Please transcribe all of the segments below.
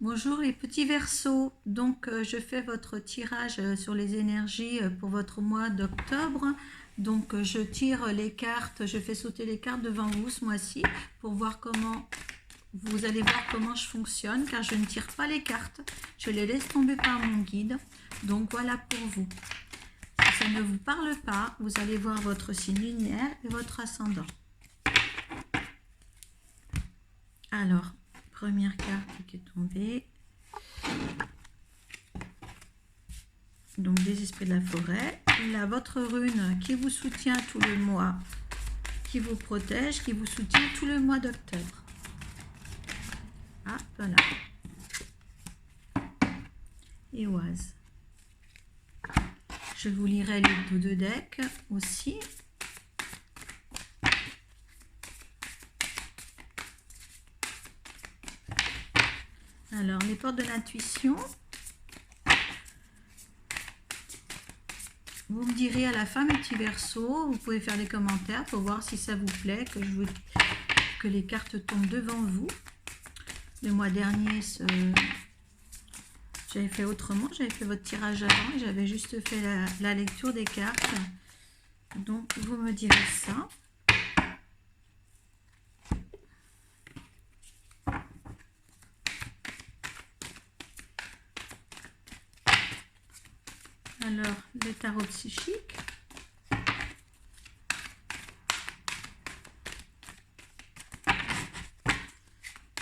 Bonjour les petits Verseaux, donc je fais votre tirage sur les énergies pour votre mois d'octobre. Donc je tire les cartes, je fais sauter les cartes devant vous ce mois-ci pour voir comment, vous allez voir comment je fonctionne car je ne tire pas les cartes, je les laisse tomber par mon guide. Donc voilà pour vous. Si ça ne vous parle pas, vous allez voir votre signe lunaire et votre ascendant. Alors, première carte qui est tombée. Donc des esprits de la forêt. Là, votre rune qui vous soutient tout le mois, qui vous protège, qui vous soutient tout le mois d'octobre. Ah, voilà. Éoise. Je vous lirai les deux decks aussi. Alors, les portes de l'intuition. Vous me direz à la fin, mes petits Verseaux, vous pouvez faire des commentaires pour voir si ça vous plaît, que les cartes tombent devant vous. Le mois dernier, j'avais fait autrement, j'avais fait votre tirage avant et j'avais juste fait la lecture des cartes. Donc, vous me direz ça. Alors, le tarot psychique.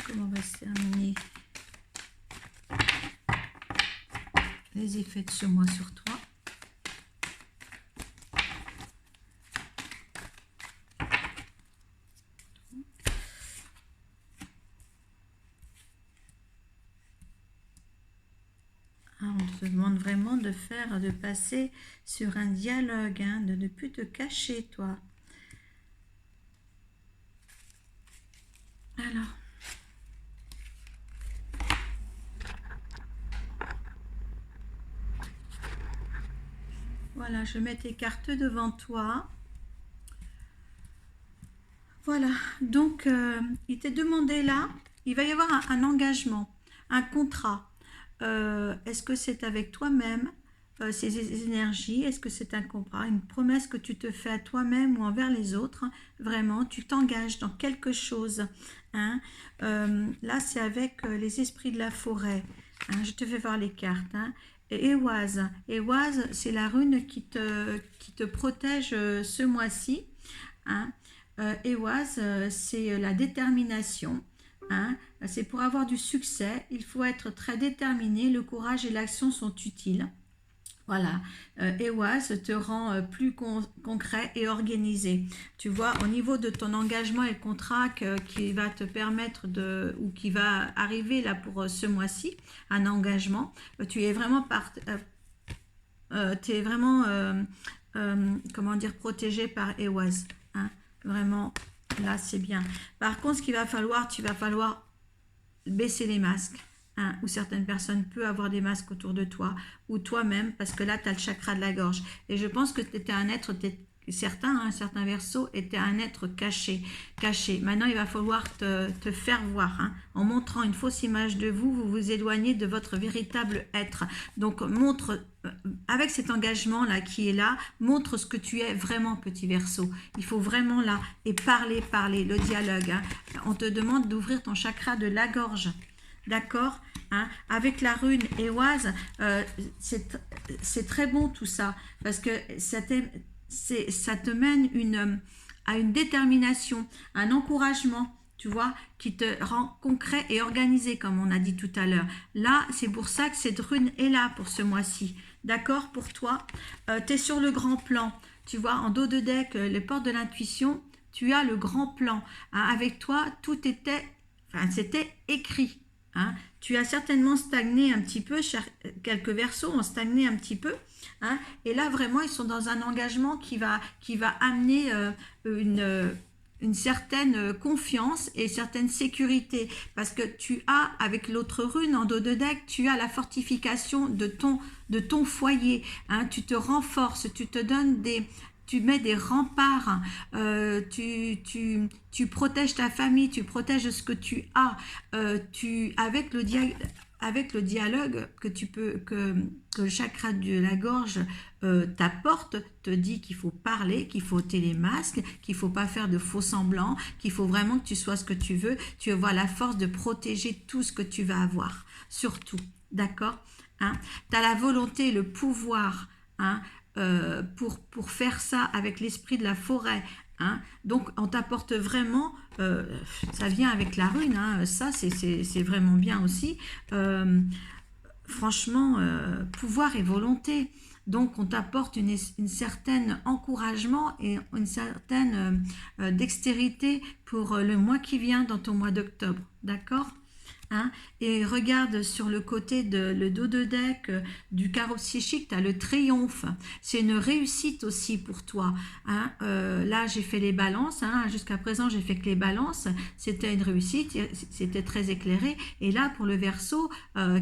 Comment va se terminer les effets de ce mois sur toi? On te demande vraiment de passer sur un dialogue, hein, de ne plus te cacher, toi. Alors. Voilà, je mets tes cartes devant toi. Voilà, donc il t'est demandé là, il va y avoir un engagement, un contrat. Est-ce que c'est avec toi-même, ces énergies? Est-ce que c'est un contrat, une promesse que tu te fais à toi-même ou envers les autres? Vraiment, tu t'engages dans quelque chose. Hein. Là, c'est avec les esprits de la forêt. Hein. Je te fais voir les cartes. Hein. Et Éoise, c'est la rune qui te protège ce mois-ci. Hein. Éoise, c'est la détermination. Hein. C'est pour avoir du succès, il faut être très déterminé, le courage et l'action sont utiles. Voilà, Éoise te rend plus concret et organisé. Tu vois, au niveau de ton engagement et contrat qui va te permettre ou qui va arriver là pour ce mois-ci, un engagement, tu es vraiment comment dire, protégé par Éoise. Hein. Vraiment, là c'est bien. Par contre, tu vas falloir baisser les masques. Hein, où certaines personnes peuvent avoir des masques autour de toi, ou toi-même, parce que là, tu as le chakra de la gorge. Et je pense que tu étais un être, certains Verseaux étaient un être caché. Maintenant, il va falloir te faire voir. Hein. En montrant une fausse image de vous, vous vous éloignez de votre véritable être. Donc, avec cet engagement-là qui est là, montre ce que tu es vraiment, petit Verseau. Il faut vraiment là, et parler, le dialogue. Hein. On te demande d'ouvrir ton chakra de la gorge. D'accord, hein? Avec la rune Éoise, c'est très bon tout ça, parce que ça te mène à une détermination, un encouragement, tu vois, qui te rend concret et organisé, comme on a dit tout à l'heure. Là, c'est pour ça que cette rune est là pour ce mois-ci. D'accord, pour toi, tu es sur le grand plan, tu vois, en dos de deck, les portes de l'intuition, tu as le grand plan. Hein? Avec toi, c'était écrit. Hein, tu as certainement stagné un petit peu, quelques Verseaux ont stagné un petit peu, hein, et là vraiment ils sont dans un engagement qui va amener une certaine confiance et certaine sécurité, parce que tu as, avec l'autre rune en dos de deck, tu as la fortification de ton foyer, hein, tu te renforces, tu te donnes tu mets des remparts, tu protèges ta famille, tu protèges ce que tu as, avec avec le dialogue que tu peux, que le chakra de la gorge t'apporte, te dit qu'il faut parler, qu'il faut ôter les masques, qu'il faut pas faire de faux semblants, qu'il faut vraiment que tu sois ce que tu veux. Tu vas avoir la force de protéger tout ce que tu vas avoir, surtout, d'accord, hein? Tu as la volonté, le pouvoir, hein, pour faire ça avec l'esprit de la forêt, hein. Donc on t'apporte vraiment, ça vient avec la rune, hein, ça c'est vraiment bien aussi, franchement, pouvoir et volonté. Donc on t'apporte une certaine encouragement et une certaine dextérité pour le mois qui vient dans ton mois d'octobre, d'accord, hein? Et regarde sur le côté le dos de deck du carreau psychique, tu as le triomphe. C'est une réussite aussi pour toi, hein? Là, j'ai fait les balances, hein. Jusqu'à présent, j'ai fait que les balances. C'était une réussite, c'était très éclairé. Et là, pour le Verseau,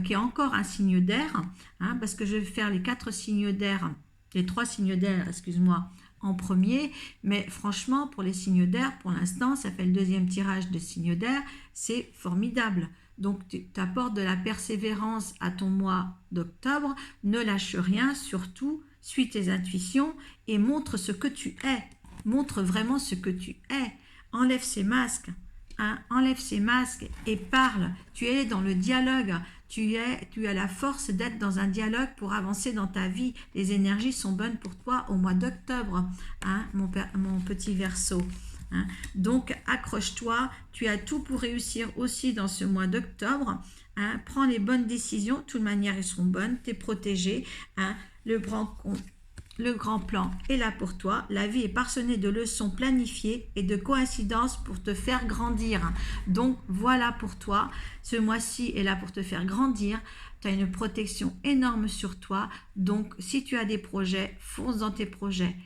qui est encore un signe d'air, hein, parce que je vais faire les 4 signes d'air, les 3 signes d'air, excuse-moi, en premier, mais franchement, pour les signes d'air, pour l'instant, ça fait le 2e tirage de signes d'air, c'est formidable. Donc, tu apportes de la persévérance à ton mois d'octobre. Ne lâche rien, surtout, suis tes intuitions et montre ce que tu es. Montre vraiment ce que tu es. Enlève ces masques, hein, enlève ces masques et parle. Tu es dans le dialogue. Tu as la force d'être dans un dialogue pour avancer dans ta vie. Les énergies sont bonnes pour toi au mois d'octobre, hein, mon petit Verseau. Hein. Donc accroche-toi, tu as tout pour réussir aussi dans ce mois d'octobre, hein. Prends les bonnes décisions, de toute manière elles seront bonnes, tu es protégé, hein. Le grand plan est là pour toi, la vie est parsemée de leçons planifiées et de coïncidences pour te faire grandir. Donc voilà pour toi, ce mois-ci est là pour te faire grandir. Tu as une protection énorme sur toi, donc si tu as des projets, fonce dans tes projets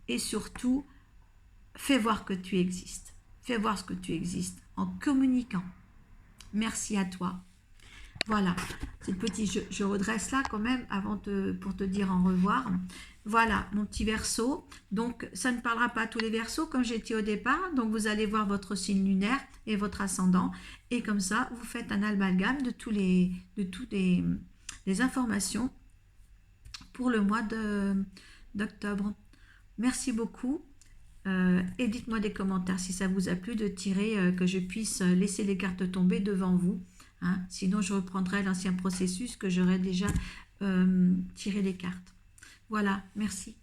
et surtout fais voir que tu existes. Fais voir ce que tu existes en communiquant. Merci à toi. Voilà, c'est le petit jeu. Je redresse là quand même pour te dire au revoir. Voilà, mon petit Verseau. Donc, ça ne parlera pas à tous les Verseaux comme j'ai dit au départ. Donc, vous allez voir votre signe lunaire et votre ascendant. Et comme ça, vous faites un amalgame de toutes les informations pour le mois d'octobre. Merci beaucoup. Et dites-moi des commentaires si ça vous a plu de tirer, que je puisse laisser les cartes tomber devant vous, hein. Sinon je reprendrai l'ancien processus que j'aurais déjà tiré les cartes. Voilà, merci.